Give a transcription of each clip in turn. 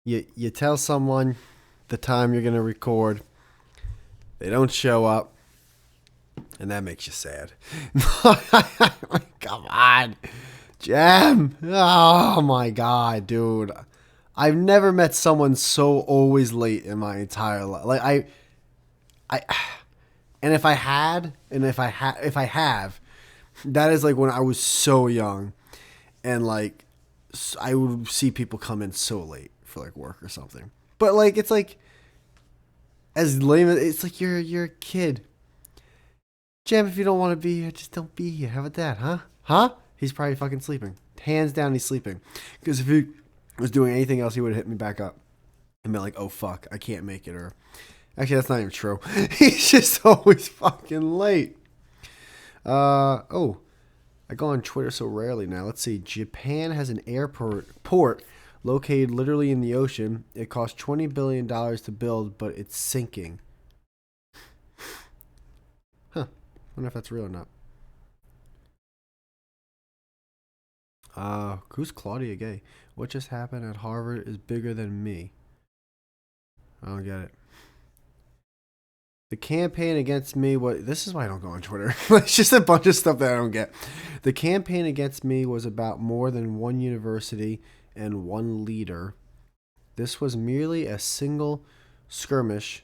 You tell someone the time you're gonna record, they don't show up, and that makes you sad. Come on, Jam. Oh my god, dude. I've never met someone so always late in my entire life. Like I, and if I have, that is like when I was so young, and like I would see people come in so late for like work or something. But like it's like as lame as it's like you're a kid. Jam, if you don't want to be here, just don't be here. How about that, huh? Huh? He's probably fucking sleeping. Hands down, he's sleeping. Because if he was doing anything else, he would have hit me back up and been like, "Oh fuck, I can't make it." Or actually, that's not even true. He's just always fucking late. Oh, I go on Twitter so rarely now. Let's see. Japan has an port located literally in the ocean. It cost $20 billion to build, but it's sinking. Huh. I wonder if that's real or not. Who's Claudia Gay? What just happened at Harvard is bigger than me. I don't get it. The campaign against me was. This is why I don't go on Twitter. It's just a bunch of stuff that I don't get. The campaign against me was about more than one university and one leader. This was merely a single skirmish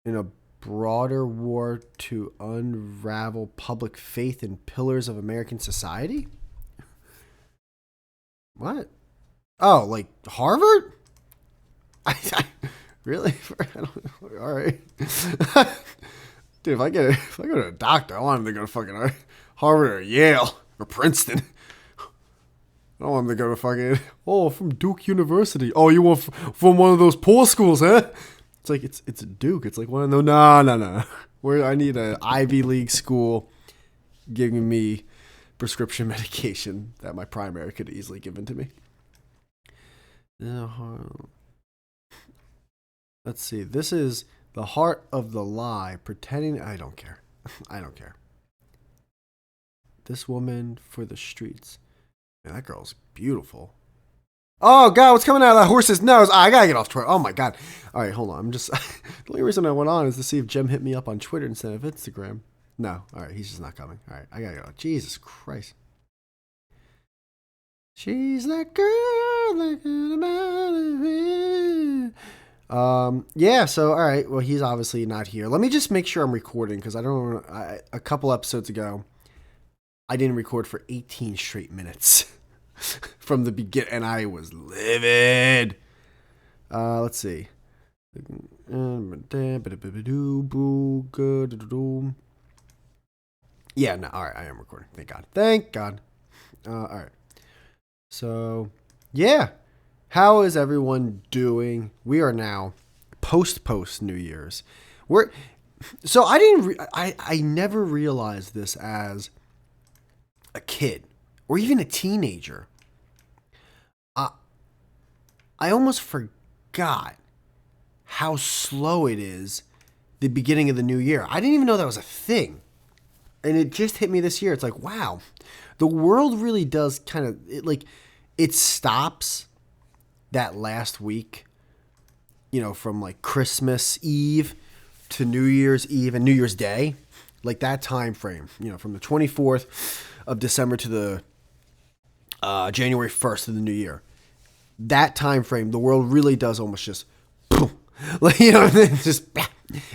in a broader war to unravel public faith in pillars of American society? What? Oh, like Harvard? I really? All right. Dude, if I go to a doctor, I want him to go to fucking Harvard or Yale or Princeton. I don't want him to go to fucking from Duke University. Oh, you want from one of those poor schools, huh? It's like it's Duke. It's like one of those. No. Where I need an Ivy League school giving me prescription medication that my primary could easily given to me. Let's see. This is the heart of the lie. Pretending. I don't care. I don't care. This woman for the streets. Man, that girl's beautiful. Oh god, what's coming out of that horse's nose? I gotta get off Twitter. Oh my god. All right, hold on. I'm just the only reason I went on is to see if Jem hit me up on Twitter instead of Instagram. No. All right, he's just not coming. All right, I gotta go. Jesus Christ. She's that girl that yeah, so all right, well he's obviously not here. Let me just make sure I'm recording because a couple episodes ago I didn't record for 18 straight minutes from the beginning and I was livid. Let's see. Yeah, no, all right, I am recording. Thank God. All right. So, yeah. How is everyone doing? We are now post New Year's. I never realized this as a kid or even a teenager. I almost forgot how slow it is the beginning of the new year. I didn't even know that was a thing. And it just hit me this year. It's like, wow, the world really does kind of, it stops that last week, from like Christmas Eve to New Year's Eve and New Year's Day, like that time frame, from the 24th of December to the January 1st of the new year. That time frame, the world really does almost just, boom, like, just,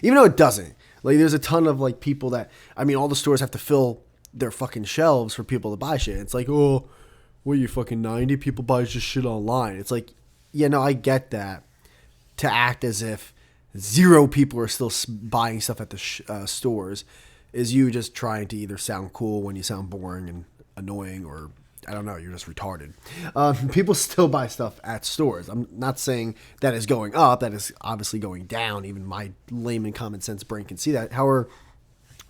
even though it doesn't. Like, there's a ton of, like, people that, all the stores have to fill their fucking shelves for people to buy shit. It's like, oh, what are you, fucking 90? People buy just shit online. It's like, I get that. To act as if 0 people are still buying stuff at the stores is you just trying to either sound cool when you sound boring and annoying, or, I don't know, you're just retarded. People still buy stuff at stores. I'm not saying that is going up. That is obviously going down. Even my layman common sense brain can see that. However,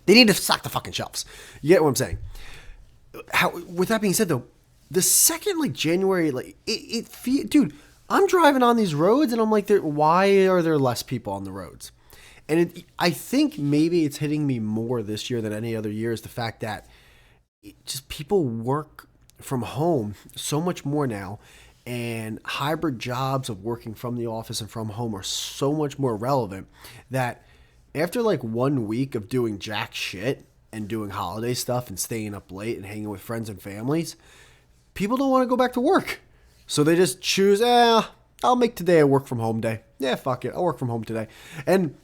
they need to stock the fucking shelves. You get what I'm saying? With that being said, though, the second, like, January, like, dude, I'm driving on these roads, and I'm like, why are there less people on the roads? And I think maybe it's hitting me more this year than any other year is the fact that just people work from home so much more now, and hybrid jobs of working from the office and from home are so much more relevant that after like 1 week of doing jack shit and doing holiday stuff and staying up late and hanging with friends and families, people don't want to go back to work. So they just choose, I'll make today a work from home day. Yeah, fuck it. I'll work from home today. And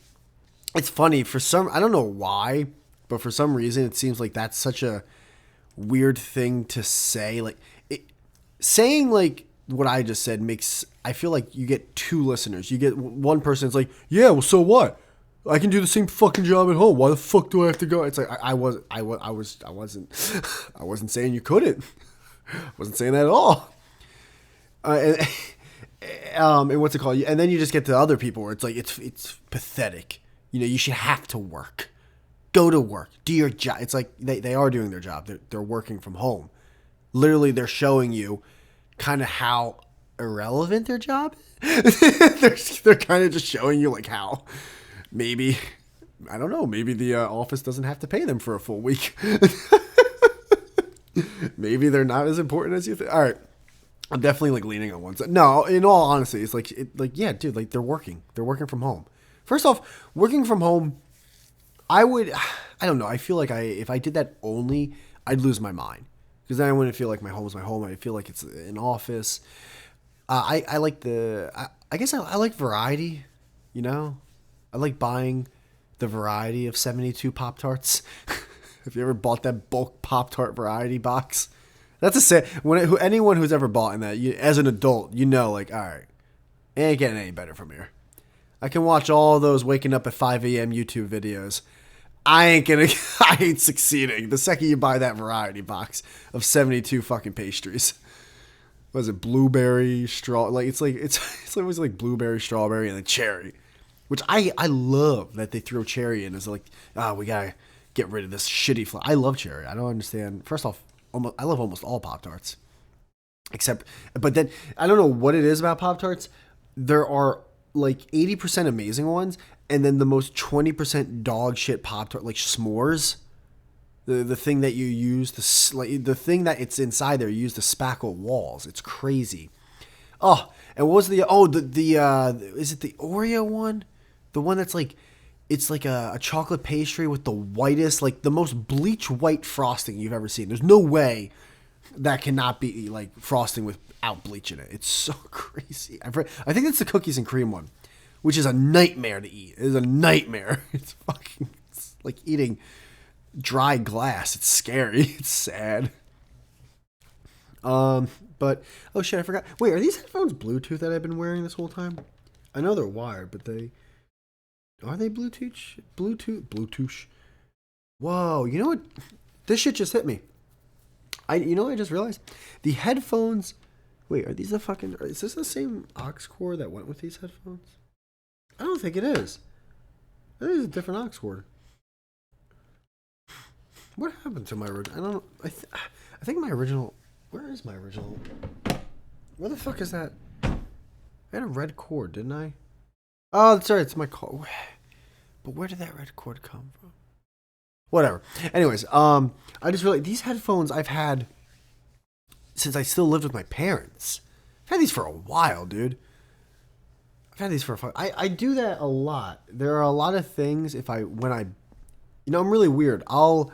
it's funny, I don't know why, but for some reason it seems like that's such a weird thing to say. Like, saying like what I just said I feel like you get two listeners. You get one person that's like, yeah, well, so what? I can do the same fucking job at home. Why the fuck do I have to go? It's like, I wasn't saying you couldn't. I wasn't saying that at all. And what's it called? And then you just get to other people where it's like, it's pathetic. You should have to work. Go to work. Do your job. It's like they are doing their job. They're working from home. Literally, they're showing you kind of how irrelevant their job is. They're kind of just showing you like how maybe, I don't know, maybe the office doesn't have to pay them for a full week. Maybe they're not as important as you think. All right. I'm definitely like leaning on one side. No, in all honesty, it's like, yeah, dude, like they're working from home. First off, working from home, I don't know. I feel like if I did that only, I'd lose my mind, because then I wouldn't feel like my home is my home. I feel like it's an office. I like I guess I like variety, I like buying the variety of 72 Pop-Tarts. Have you ever bought that bulk Pop-Tart variety box? That's anyone who's ever bought in that, as an adult, like, all right, it ain't getting any better from here. I can watch all those waking up at 5 a.m. YouTube videos. I ain't succeeding. The second you buy that variety box of 72 fucking pastries. What is it? Blueberry, straw, it's always like blueberry, strawberry, and then cherry. Which I love that they throw cherry in as like, we gotta get rid of this shitty flavor. I love cherry. I don't understand. First off, I love almost all Pop-Tarts. But then, I don't know what it is about Pop-Tarts. There are like 80% amazing ones, and then the most 20% dog shit Pop-Tart, like s'mores. The thing that you use, the thing that it's inside there, you use to spackle walls. It's crazy. Oh, and what was is it the Oreo one? The one that's like, it's like a chocolate pastry with the whitest, like the most bleach white frosting you've ever seen. There's no way that cannot be like frosting without bleach in it. It's so crazy. I think it's the cookies and cream one, which is a nightmare to eat. It is a nightmare. It's like eating dry glass. It's scary. It's sad. But, oh shit, I forgot. Wait, are these headphones Bluetooth that I've been wearing this whole time? I know they're wired, but are they Bluetooth? Bluetooth. Whoa, you know what? This shit just hit me. I just realized? The headphones, wait, is this the same aux cord that went with these headphones? I don't think it is. I think it's a different aux cord. What happened to my original? I don't know. I think my original, where is my original? Where the fuck is that? I had a red cord, didn't I? Oh, sorry, it's my cord. But where did that red cord come from? Whatever. Anyways, I just realized these headphones I've had since I still lived with my parents. I've had these for a while, dude. I've had these for a fun. I do that a lot. There are a lot of things I'm really weird. I'll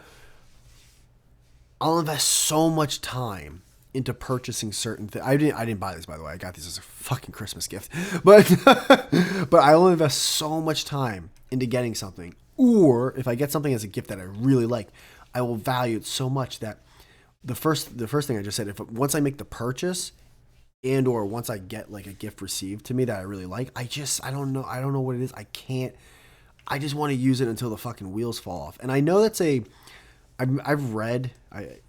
invest so much time into purchasing certain things. I didn't buy these, by the way. I got these as a fucking Christmas gift. But I'll invest so much time into getting something. Or if I get something as a gift that I really like, I will value it so much that the first thing I just said, once I make the purchase and or once I get like a gift received to me that I really like, I don't know what it is. I just want to use it until the fucking wheels fall off. And I know I've read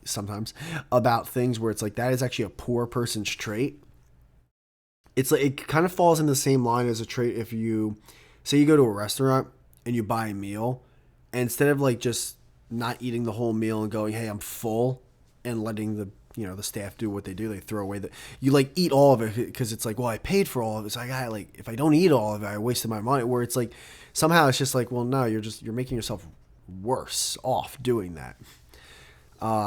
sometimes about things where it's like that is actually a poor person's trait. It's like it kind of falls in the same line as a trait if you say you go to a restaurant and you buy a meal, and instead of like just not eating the whole meal and going, hey, I'm full, and letting the staff do what they do, they throw away you like eat all of it because it's like, well, I paid for all of it, so I got like, if I don't eat all of it, I wasted my money. Where it's like somehow it's just like, well, no, you're making yourself worse off doing that.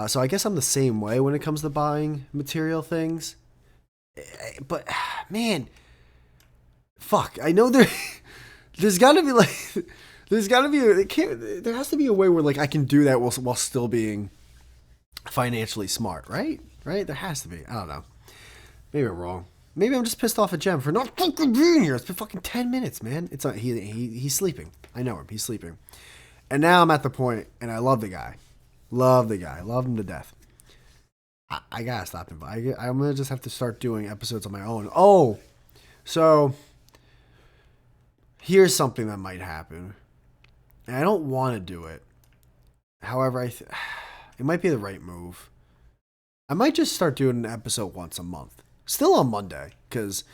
So I guess I'm the same way when it comes to buying material things. But man, fuck. I know there's got to be like there's got to be there has to be a way where like I can do that while still being financially smart, right? Right? There has to be. I don't know. Maybe I'm wrong. Maybe I'm just pissed off at Jem for not fucking being here. It's been fucking 10 minutes, man. It's not, he's sleeping. I know him. He's sleeping. And now I'm at the point, and I love the guy. Love the guy. Love him to death. I gotta stop him. I'm gonna just have to start doing episodes on my own. Oh, so here's something that might happen. And I don't want to do it. However, it might be the right move. I might just start doing an episode once a month. Still on Monday, because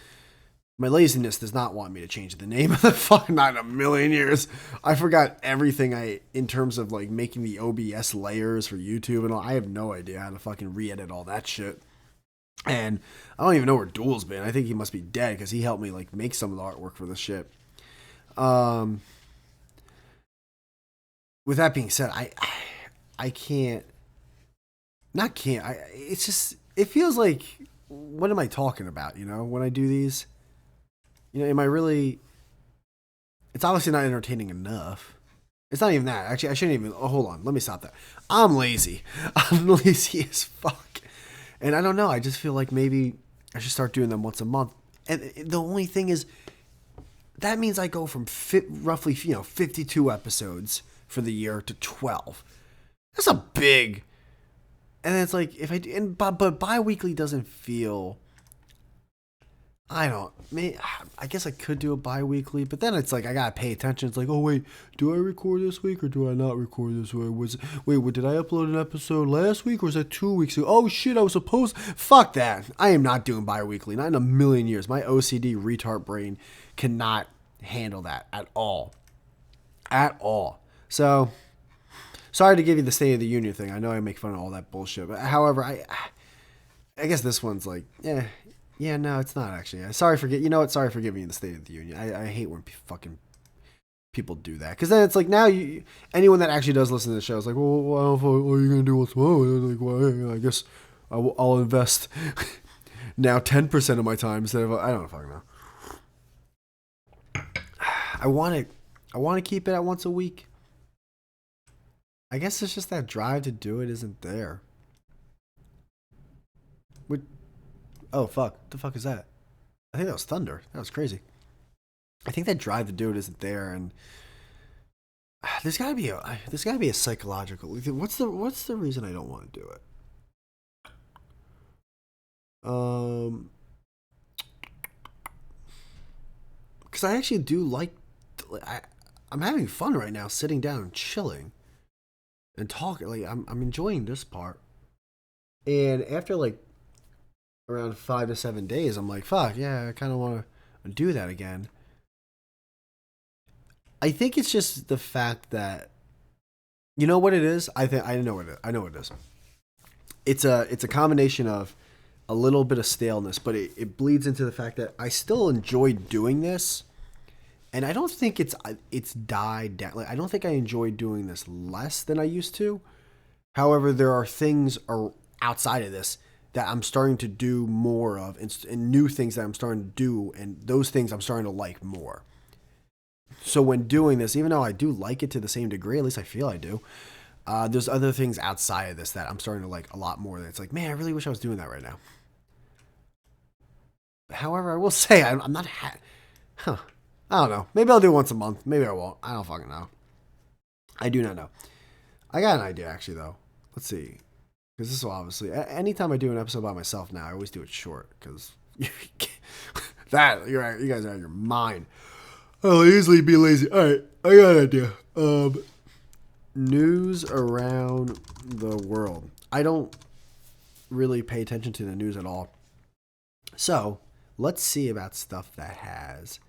my laziness does not want me to change the name of the fucking, not in a million years. I forgot everything in terms of like making the OBS layers for YouTube and all. I have no idea how to fucking re-edit all that shit. And I don't even know where Duel's been. I think he must be dead because he helped me like make some of the artwork for this shit. With that being said, I can't. Not can't. It's just, it feels like, what am I talking about? You know, when I do these, you know, am I really? It's obviously not entertaining enough. It's not even that. Actually, I shouldn't even. Oh, hold on. Let me stop that. I'm lazy. I'm lazy as fuck. And I don't know. I just feel like maybe I should start doing them once a month. And the only thing is, that means I go from roughly 52 episodes for the year to 12. That's a big. And then it's like, but bi-weekly doesn't feel, I guess I could do a bi-weekly, but then it's like, I gotta pay attention. It's like, oh wait, do I record this week or do I not record this week? Did I upload an episode last week or was that 2 weeks ago? Oh shit, I was supposed, fuck that. I am not doing bi-weekly, not in a million years. My OCD retard brain cannot handle that at all. At all. So, sorry to give you the State of the Union thing. I know I make fun of all that bullshit. But however, I guess this one's like, yeah, no, it's not actually. Sorry for giving you the State of the Union. I hate when fucking people do that. Because then it's like, now anyone that actually does listen to the show is like, well, what are you going to do what's wrong? Like, well, I guess I'll invest now 10% of my time instead of, I don't fucking know. I want to keep it at once a week. I guess it's just that drive to do it isn't there. Oh, fuck. What the fuck is that? I think that was thunder. That was crazy. I think that drive to do it isn't there, and there's gotta be a psychological. What's the reason I don't want to do it? Because I actually do like. I'm having fun right now, sitting down and chilling. And talking, like I'm enjoying this part, and after like around 5 to 7 days, I'm like, fuck yeah, I kind of want to do that again. I think it's just the fact that, you know what it is. I know what it is. I know what it is. It's a combination of a little bit of staleness, but it bleeds into the fact that I still enjoy doing this. And I don't think it's died down. Like, I don't think I enjoy doing this less than I used to. However, there are things outside of this that I'm starting to do more of, and new things that I'm starting to do, and those things I'm starting to like more. So when doing this, even though I do like it to the same degree, at least I feel I do, there's other things outside of this that I'm starting to like a lot more. That it's like, man, I really wish I was doing that right now. However, I will say I'm not. I don't know. Maybe I'll do it once a month. Maybe I won't. I don't fucking know. I do not know. I got an idea, actually, though. Let's see. Because this will obviously... Anytime I do an episode by myself now, I always do it short. Because... you guys are out of your mind. I'll easily be lazy. Alright, I got an idea. News around the world. I don't really pay attention to the news at all. So, let's see about stuff that has...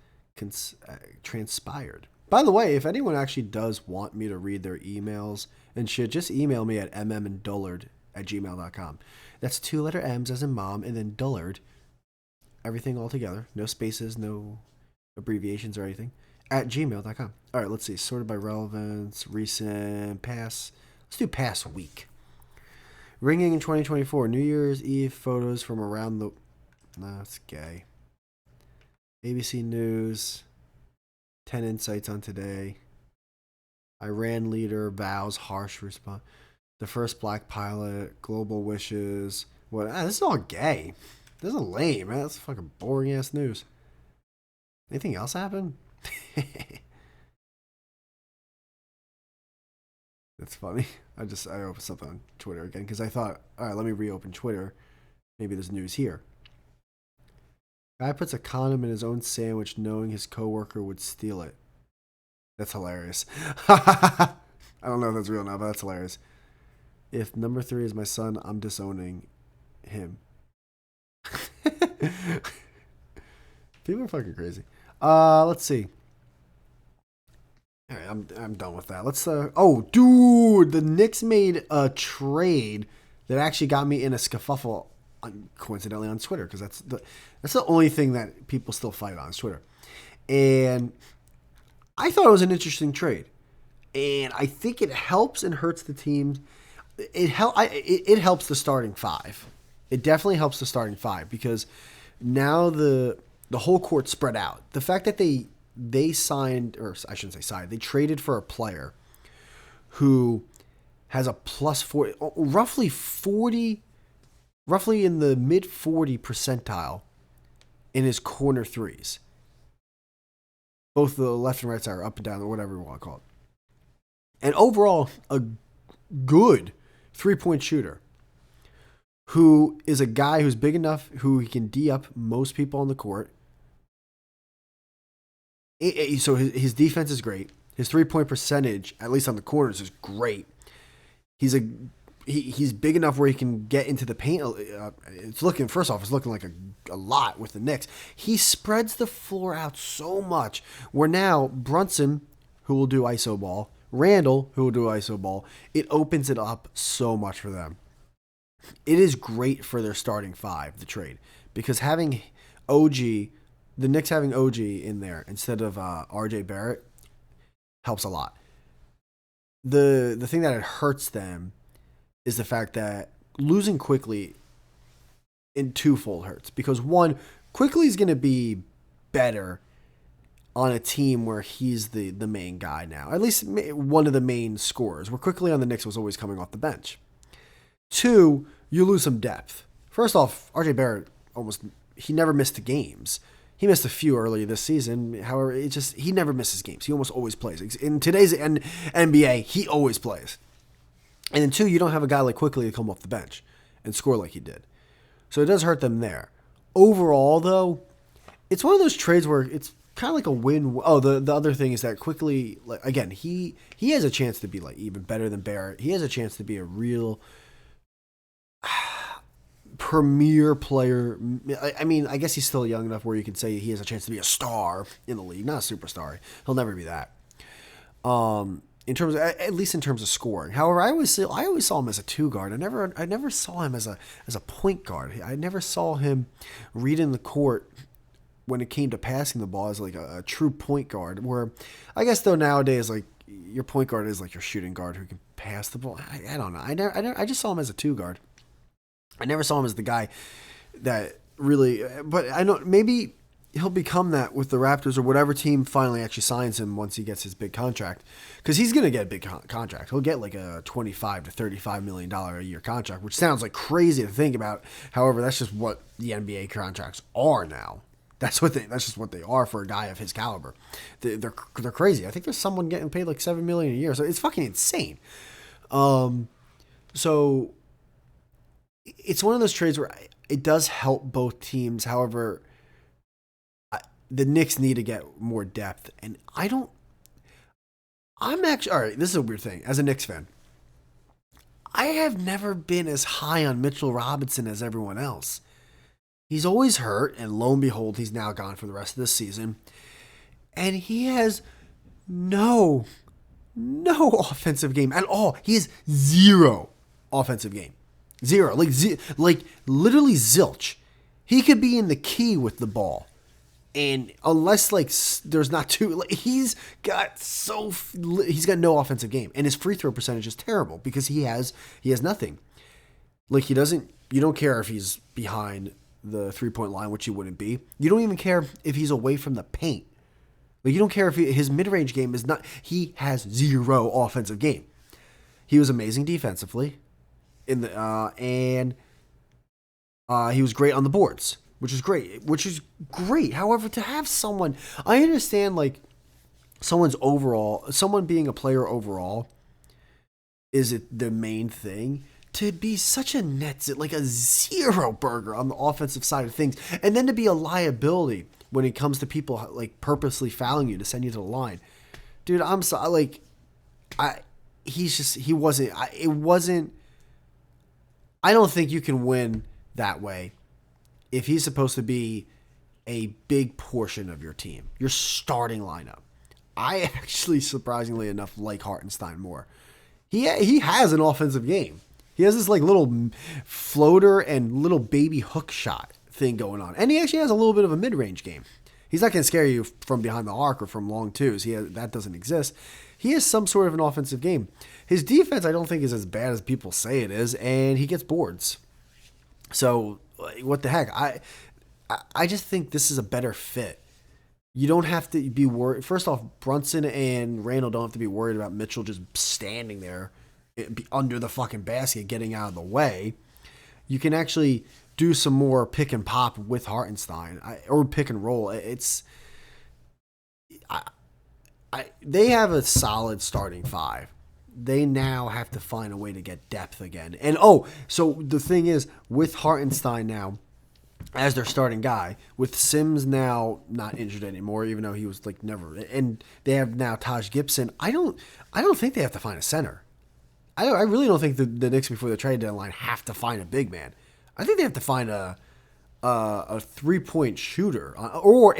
transpired. By the way, if anyone actually does want me to read their emails and shit, just email me at mmanddullard@gmail.com. That's 2 letter M's as in mom, and then Dullard, everything all together, no spaces, no abbreviations or anything, at gmail.com. All right, let's see. Sorted by relevance, recent, past. Let's do past week. Ringing in 2024. New Year's Eve photos from around the No, it's gay. ABC News. 10 insights on today. Iran leader vows harsh response. The first black pilot. Global wishes. What? This is all gay. This is lame, man. That's fucking boring ass news. Anything else happen? That's funny. I opened something on Twitter again because I thought, all right, let me reopen Twitter. Maybe there's news here. Guy puts a condom in his own sandwich knowing his coworker would steal it. That's hilarious. I don't know if that's real now, but that's hilarious. If number 3 is my son, I'm disowning him. People are fucking crazy. Let's see. All right, I'm done with that. Let's oh, dude, the Knicks made a trade that actually got me in a scuffle coincidentally on Twitter, because that's the only thing that people still fight on is Twitter. And I thought it was an interesting trade. And I think it helps and hurts the team. It helps the starting 5. It definitely helps the starting 5 because now the whole court spread out. The fact that they signed, or I shouldn't say signed, they traded for a player who has a plus 40, roughly in the mid 40 percentile in his corner threes. Both the left and right side are up and down, or whatever you want to call it. And overall, a good 3-point shooter who is a guy who's big enough, who he can D up most people on the court. So his defense is great. His 3-point percentage, at least on the corners, is great. He's big enough where he can get into the paint. It's looking like a lot with the Knicks. He spreads the floor out so much where now Brunson, who will do iso ball, Randall, who will do iso ball, it opens it up so much for them. It is great for their starting 5, the trade, because having OG, the Knicks having OG in there instead of RJ Barrett helps a lot. The thing that it hurts them is the fact that losing Quickly in twofold hurts. Because one, Quickly is going to be better on a team where he's the main guy now. At least one of the main scorers. Where Quickly on the Knicks was always coming off the bench. 2, you lose some depth. First off, RJ Barrett he never missed games. He missed a few earlier this season. However, he never misses games. He almost always plays. In today's NBA, he always plays. And then 2, you don't have a guy like Quickly to come off the bench and score like he did. So it does hurt them there. Overall, though, it's one of those trades where it's kind of like a win. Oh, the other thing is that Quickly, like, again, he has a chance to be like even better than Barrett. He has a chance to be a real premier player. I mean, I guess he's still young enough where you can say he has a chance to be a star in the league. Not a superstar. He'll never be that. In terms of, at least in terms of scoring. However, I always saw him as a 2 guard. I never saw him as a point guard. I never saw him reading the court when it came to passing the ball as like a true point guard. Where I guess though nowadays, like, your point guard is like your shooting guard who can pass the ball. I don't know. I just saw him as a 2 guard. I never saw him as the guy that really. But I know maybe he'll become that with the Raptors or whatever team finally actually signs him once he gets his big contract. Because he's going to get a big contract. He'll get like a $25 to $35 million a year contract, which sounds like crazy to think about. However, that's just what the NBA contracts are now. That's just what they are for a guy of his caliber. They're crazy. I think there's someone getting paid like $7 million a year. So it's fucking insane. So it's one of those trades where it does help both teams. However, the Knicks need to get more depth. And all right, this is a weird thing. As a Knicks fan, I have never been as high on Mitchell Robinson as everyone else. He's always hurt, and lo and behold, he's now gone for the rest of the season. And he has no offensive game at all. He has 0 offensive game. 0. Like literally zilch. He could be in the key with the ball. And unless like there's not two, like, he's got no offensive game, and his free throw percentage is terrible because he has nothing. Like, he doesn't. You don't care if he's behind the 3-point line, which he wouldn't be. You don't even care if he's away from the paint. Like, you don't care if his mid-range game is not. He has zero offensive game. He was amazing defensively, and he was great on the boards, which is great. However, to have someone, I understand like someone being a player overall is it the main thing. To be such a like a zero burger on the offensive side of things, and then to be a liability when it comes to people like purposely fouling you to send you to the line, dude. I'm sorry, like, he wasn't. It wasn't. I don't think you can win that way if he's supposed to be a big portion of your team, your starting lineup. I actually, surprisingly enough, like Hartenstein more. He has an offensive game. He has this like little floater and little baby hook shot thing going on. And he actually has a little bit of a mid-range game. He's not going to scare you from behind the arc or from long twos. That doesn't exist. He has some sort of an offensive game. His defense, I don't think, is as bad as people say it is, and he gets boards. So, what the heck? I just think this is a better fit. You don't have to be worried. First off, Brunson and Randall don't have to be worried about Mitchell just standing there under the fucking basket, getting out of the way. You can actually do some more pick and pop with Hartenstein, or pick and roll. They have a solid starting five. They now have to find a way to get depth again. And so the thing is, with Hartenstein now as their starting guy, with Sims now not injured anymore, even though he was like never, and they have now Taj Gibson. I don't think they have to find a center. I really don't think the Knicks before the trade deadline have to find a big man. I think they have to find a 3-point shooter or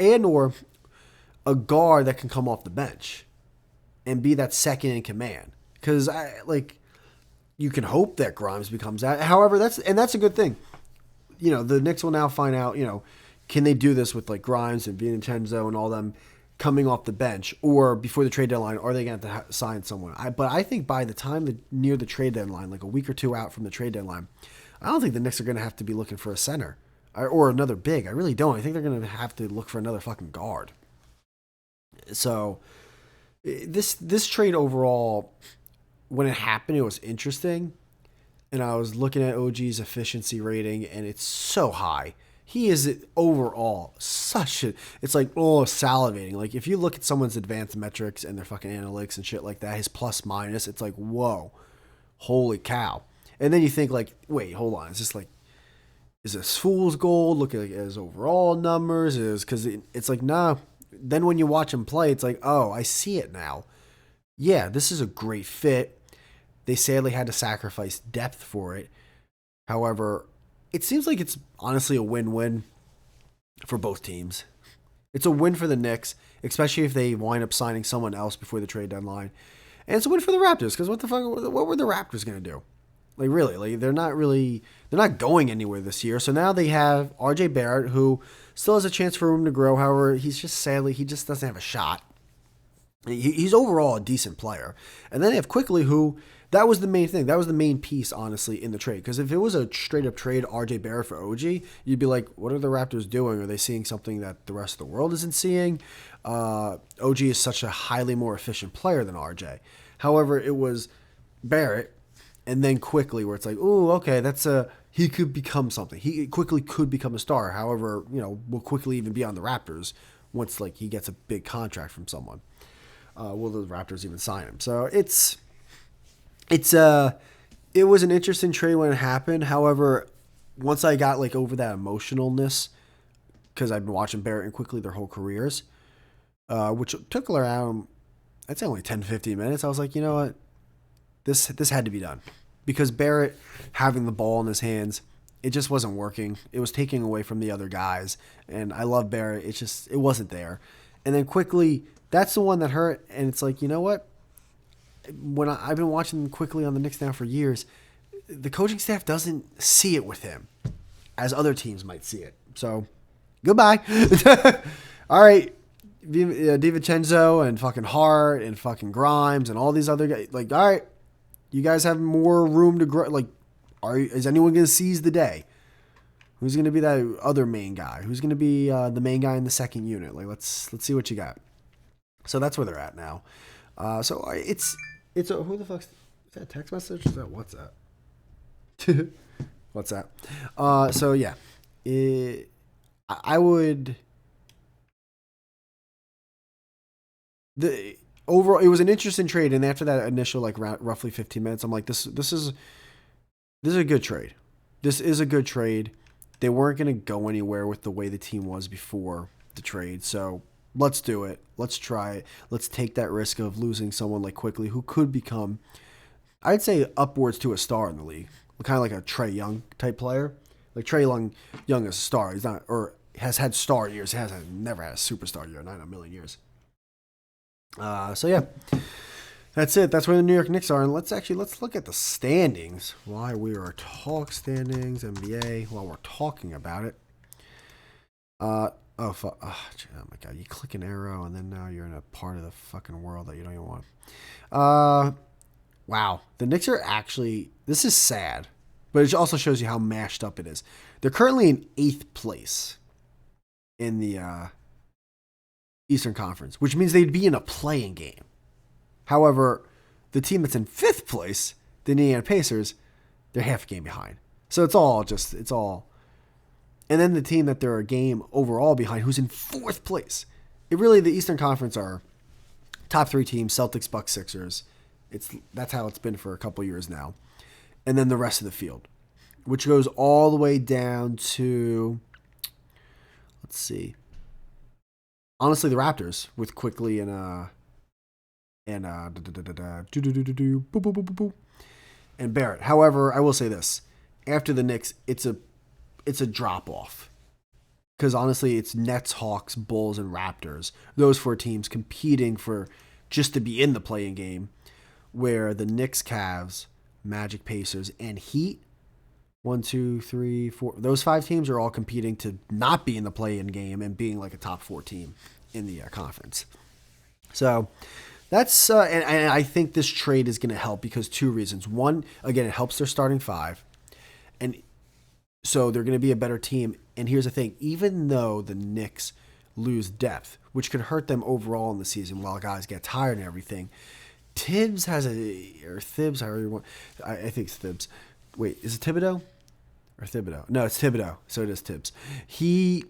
a guard that can come off the bench and be that second in command. Because you can hope that Grimes becomes that. However, that's a good thing. The Knicks will now find out. Can they do this with like Grimes and Vincenzo and all them coming off the bench, or before the trade deadline, are they going to have to sign someone? But I think by the time near the trade deadline, like a week or two out from the trade deadline, I don't think the Knicks are going to have to be looking for a center or another big. I really don't. I think they're going to have to look for another fucking guard. So this trade overall, when it happened, it was interesting. And I was looking at OG's efficiency rating, and it's so high. He is overall it's like, salivating. Like, if you look at someone's advanced metrics and their fucking analytics and shit like that, his plus minus, it's like, whoa, holy cow. And then you think like, wait, hold on. Is this fool's gold? Look at his overall numbers. Because it's like, nah. Then when you watch him play, it's like, oh, I see it now. Yeah, this is a great fit. They sadly had to sacrifice depth for it. However, it seems like it's honestly a win-win for both teams. It's a win for the Knicks, especially if they wind up signing someone else before the trade deadline. And it's a win for the Raptors, because what were the Raptors going to do? Like, really, like they're not going anywhere this year. So now they have RJ Barrett, who still has a chance for room to grow. However, he just doesn't have a shot. He's overall a decent player. And then they have Quickly, who, that was the main thing. That was the main piece, honestly, in the trade. Because if it was a straight-up trade, RJ Barrett for OG, you'd be like, what are the Raptors doing? Are they seeing something that the rest of the world isn't seeing? OG is such a highly more efficient player than RJ. However, it was Barrett and then Quickly, where it's like, ooh, okay, he could become something. He quickly could become a star. However, will Quickly even be on the Raptors once like he gets a big contract from someone? Will the Raptors even sign him? So it was an interesting trade when it happened. However, once I got like over that emotionalness, because I've been watching Barrett and Quickly their whole careers, which took around, I'd say only 10, 15 minutes. I was like, you know what? This had to be done, because Barrett having the ball in his hands, it just wasn't working. It was taking away from the other guys, and I love Barrett. It wasn't there. And then Quickly, that's the one that hurt. And it's like, you know what? When I've been watching Quickly on the Knicks now for years, the coaching staff doesn't see it with him as other teams might see it. So, goodbye. All right. DiVincenzo and fucking Hart and fucking Grimes and all these other guys. Like, all right, you guys have more room to grow. Like, is anyone going to seize the day? Who's going to be that other main guy? Who's going to be the main guy in the second unit? Like, let's see what you got. So that's where they're at now. So it's who the fuck's, is that a text message? Is that WhatsApp? WhatsApp. So yeah, I would. The overall, it was an interesting trade, and after that initial like roughly 15 minutes, I'm like, this is a good trade. This is a good trade. They weren't going to go anywhere with the way the team was before the trade, so let's do it. Let's try it. Let's take that risk of losing someone like Quickly, who could become, I'd say, upwards to a star in the league, kind of like a Trae Young type player. Like Trae Young is a star. He's not, or has had star years. He never had a superstar year, not in a million years. So yeah, that's it. That's where the New York Knicks are. And let's look at the standings while we are standings NBA while we're talking about it. Oh my God! You click an arrow and then now you're in a part of the fucking world that you don't even want. Wow, the Knicks are actually. This is sad, but it also shows you how mashed up it is. They're currently in 8th place in the Eastern Conference, which means they'd be in a play-in game. However, the team that's in 5th place, the Indiana Pacers, they're half a game behind. So it's all. And then the team that they're a game overall behind, who's in 4th place. The Eastern Conference are top 3 teams: Celtics, Bucks, Sixers. That's how it's been for a couple years now. And then the rest of the field, which goes all the way down to, let's see. Honestly, the Raptors with Quickly and Barrett. However, I will say this: after the Knicks, it's a drop off, because honestly, it's Nets, Hawks, Bulls, and Raptors. Those 4 teams competing for just to be in the play-in game, where the Knicks, Cavs, Magic, Pacers, and Heat. 1, 2, 3, 4. Those 5 teams are all competing to not be in the play-in game and being like a top 4 team in the conference. So that's and I think this trade is going to help because 2 reasons. One, again, it helps their starting 5, and so they're going to be a better team. And here's the thing: even though the Knicks lose depth, which could hurt them overall in the season, while guys get tired and everything, Thibs has Thibs, however you want. I think it's Thibs. Wait, is it Thibodeau? Or Thibodeau? No, it's Thibodeau. So it is Thibs. He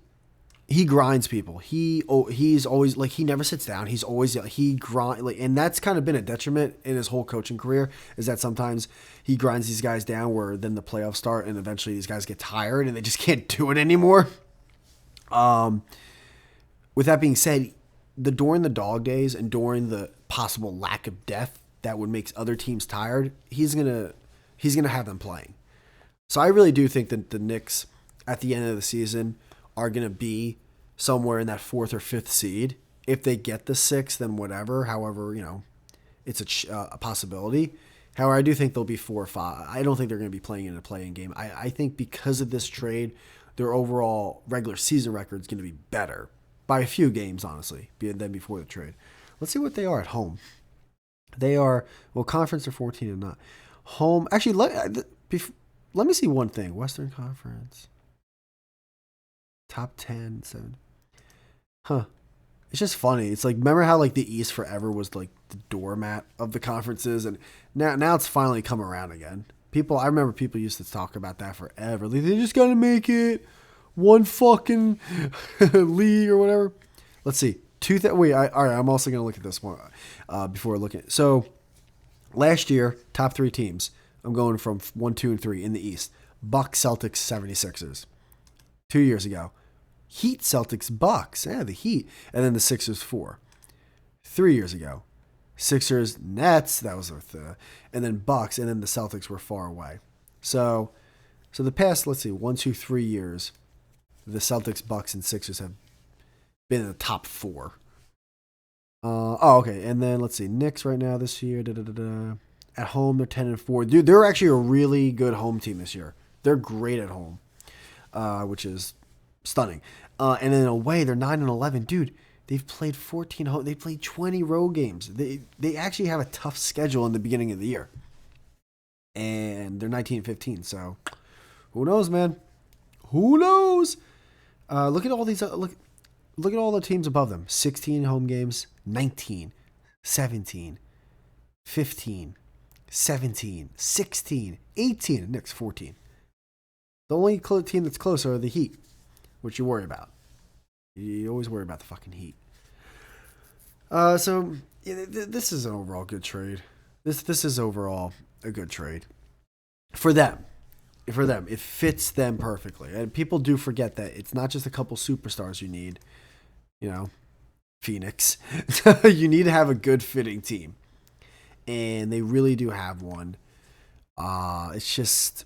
grinds people. He's always like, he never sits down. He's always he grind like, and that's kind of been a detriment in his whole coaching career, is that sometimes he grinds these guys down where then the playoffs start and eventually these guys get tired and they just can't do it anymore. With that being said, during the dog days and during the possible lack of depth that would make other teams tired, he's gonna have them playing. So I really do think that the Knicks at the end of the season are going to be somewhere in that 4th or 5th seed. If they get the 6th, then whatever. However, it's a possibility. However, I do think they'll be 4 or 5. I don't think they're going to be playing in a play-in game. I think because of this trade, their overall regular season record is going to be better by a few games, honestly, than before the trade. Let's see what they are at home. They are, conference are 14 and not. Home, actually, let me see one thing. Western Conference. Top 10, 7. Huh. It's just funny. It's like, remember how like the East forever was like the doormat of the conferences, and now it's finally come around again. I remember people used to talk about that forever. Like, they just gotta make it one fucking league or whatever. Let's see. All right, I'm also gonna look at this one before looking. So last year, top 3 teams. I'm going from 1, 2, and 3 in the East. Bucks, Celtics, 76ers. 2 years ago. Heat, Celtics, Bucks. Yeah, the Heat. And then the Sixers, 4. 3 years ago. Sixers, Nets. That was with and then Bucks. And then the Celtics were far away. So the past, 1, 2, 3 years, the Celtics, Bucks, and Sixers have been in the top 4. Okay. And then let's see. Knicks right now this year. At home, they're 10-4. Dude, they're actually a really good home team this year. They're great at home, which is stunning. And then away, they're 9-11. Dude, they've played 14 home. They played 20 road games. They actually have a tough schedule in the beginning of the year. And they're 19-15. So who knows, man? Who knows? Look at all these. Look at all the teams above them. 16 home games, 19, 17, 15, 17, 16, 18. Knicks 14. The only team that's closer are the Heat, which you worry about. You always worry about the fucking Heat. So this is an overall good trade. This is overall a good trade for them. For them, it fits them perfectly. And people do forget that it's not just a couple superstars you need. You know, Phoenix. You need to have a good fitting team, and they really do have one. It's just,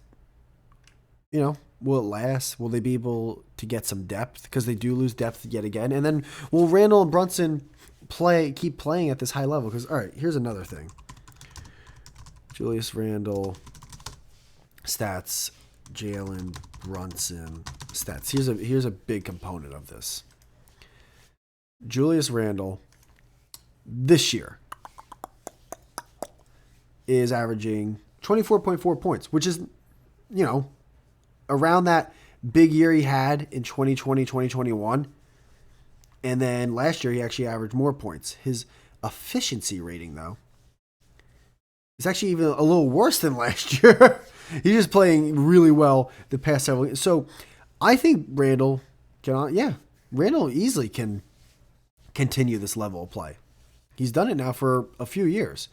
will it last? Will they be able to get some depth? Because they do lose depth yet again. And then will Randall and Brunson keep playing at this high level? Because, all right, here's another thing. Julius Randle stats, Jalen Brunson stats. Here's a big component of this. Julius Randle this year is averaging 24.4 points, which is, around that big year he had in 2020, 2021. And then last year he actually averaged more points. His efficiency rating, though, is actually even a little worse than last year. He's just playing really well the past several years. So I think Randle easily can continue this level of play. He's done it now for a few years.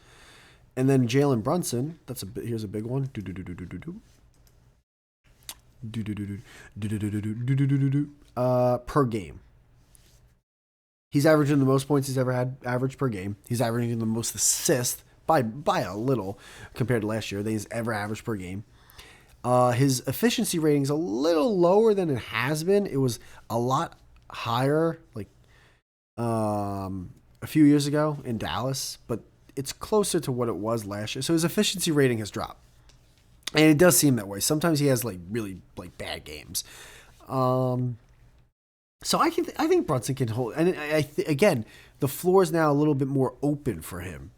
And then Jalen Brunson, here's a big one. Per game. He's averaging the most points he's ever had average per game. He's averaging the most assists by a little compared to last year that he's ever averaged per game. His efficiency rating is a little lower than it has been. It was a lot higher, a few years ago in Dallas, but it's closer to what it was last year. So his efficiency rating has dropped, and it does seem that way. Sometimes he has really bad games. So I think Brunson can hold, and again, the floor is now a little bit more open for him.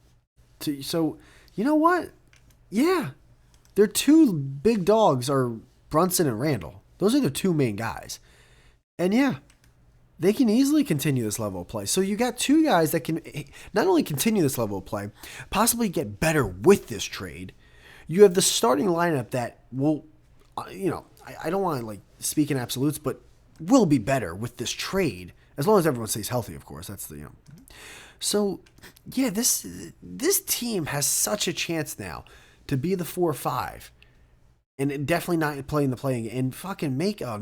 So you know what? Yeah, their two big dogs are Brunson and Randle. Those are the two main guys, and yeah, they can easily continue this level of play. So you got two guys that can not only continue this level of play, possibly get better with this trade. You have the starting lineup that will, I don't want to speak in absolutes, but will be better with this trade as long as everyone stays healthy. Of course, that's the. So yeah, this team has such a chance now to be the 4 or 5. And definitely not playing the playing and fucking make a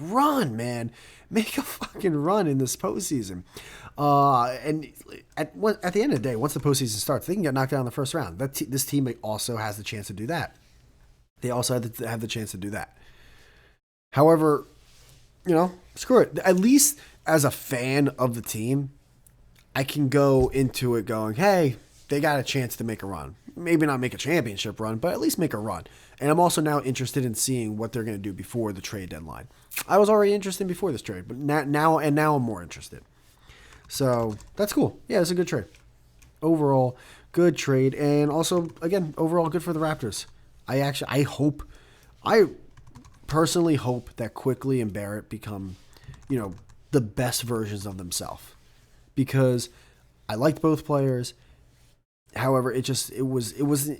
run, man. Make a fucking run in this postseason. And at the end of the day, once the postseason starts, they can get knocked out in the first round. This team also has the chance to do that. They also have the chance to do that. However, screw it. At least as a fan of the team, I can go into it going, hey, they got a chance to make a run. Maybe not make a championship run, but at least make a run. And I'm also now interested in seeing what they're going to do before the trade deadline. I was already interested before this trade, but now I'm more interested. So that's cool. Yeah, it's a good trade. Overall, good trade. And also, again, overall good for the Raptors. I personally hope that Quickly and Barrett become, the best versions of themselves. Because I liked both players. However, it was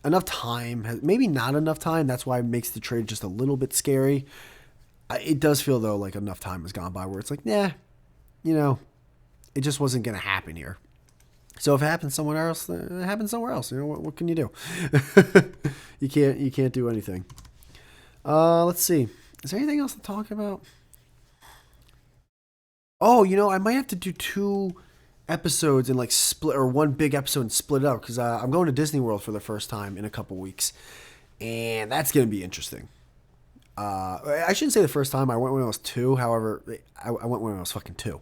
enough time, maybe not enough time. That's why it makes the trade just a little bit scary. It does feel, though, like enough time has gone by where it's like, it just wasn't going to happen here. So if it happens somewhere else, it happens somewhere else. What can you do? You can't do anything. Let's see. Is there anything else to talk about? Oh, I might have to do 2 episodes and split, or one big episode and split it up, because I'm going to Disney World for the first time in a couple weeks, and that's going to be interesting. I shouldn't say the first time. I went when I was 2. However, I went when I was fucking 2.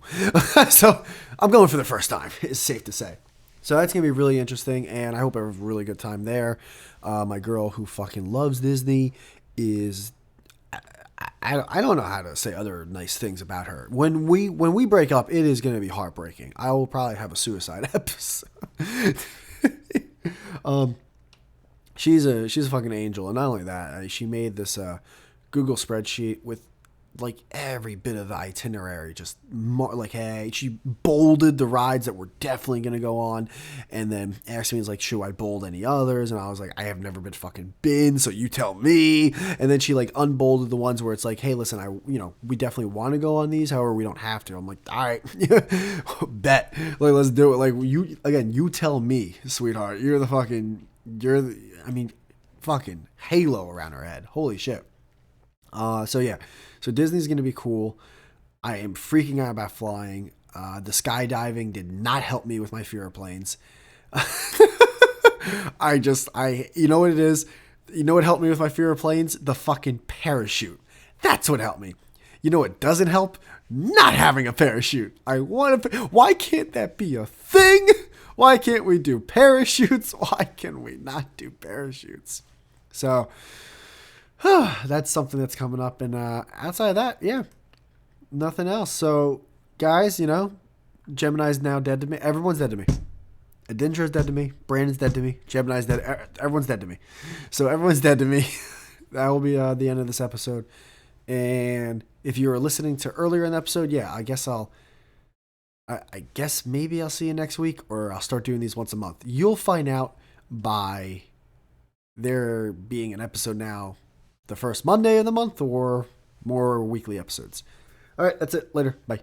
So I'm going for the first time. It's safe to say. So that's going to be really interesting, and I hope I have a really good time there. My girl, who fucking loves Disney, is... I don't know how to say other nice things about her. When we break up, it is going to be heartbreaking. I will probably have a suicide episode. She's a fucking angel, and not only that, she made this Google spreadsheet with like every bit of the itinerary, just more like, hey, she bolded the rides that we're definitely going to go on, and then asked me, like, should I bold any others? And I was like, I have never been, so you tell me. And then she like unbolded the ones where it's like, hey, listen, we definitely want to go on these, however we don't have to. I'm like, all right, bet, like, let's do it. Like, you tell me, sweetheart. I mean, fucking halo around her head. Holy shit. So yeah, so Disney's going to be cool. I am freaking out about flying. The skydiving did not help me with my fear of planes. You know what it is? You know what helped me with my fear of planes? The fucking parachute. That's what helped me. You know what doesn't help? Not having a parachute. Why can't that be a thing? Why can't we do parachutes? Why can we not do parachutes? So, that's something that's coming up. And outside of that, yeah, nothing else. So, guys, Gemini's now dead to me. Everyone's dead to me. Adindra's dead to me. Brandon's dead to me. Gemini's dead. Everyone's dead to me. So, everyone's dead to me. That will be the end of this episode. And if you were listening to earlier in the episode, yeah, I guess maybe I'll see you next week, or I'll start doing these once a month. You'll find out by there being an episode now the first Monday of the month, or more weekly episodes. All right, that's it. Later. Bye.